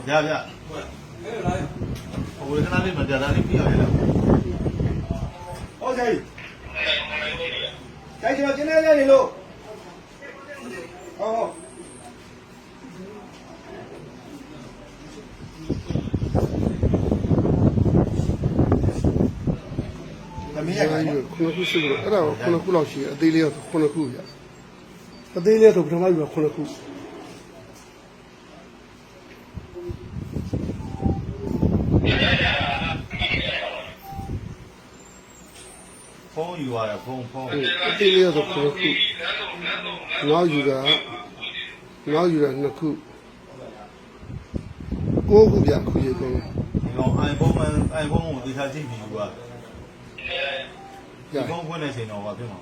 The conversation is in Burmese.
ဗျာဗျာဟိုကနာလေးမကြတာလေးပြရရလားဟုတ်ကဲ့ကျွန်တော်ကျင်းနေနေလို့ဟုတ်သမီးရခိုင်ခုနှစ်ခုရှိလို့အဲ့ဒါခုနှစ်ခုလောက်ရှိတယ်အသေးလေးကခုနှစ်ခုပြအသေးလေးဆိုပထမယူကခုနှစ်ခုဖုန်းယူရဖုန်းအသေးလေးဆိုခုနှစ်ခုနောက်ယူတာနှစ်ခုကိုခုပြခုရေကုန်ဒီကောင် iPhone ကိုသိချာကြည့်ပြီးယူပါဒီဖုန်းဖွင့်နေချိန်တော့ပါဖြစ်မှာ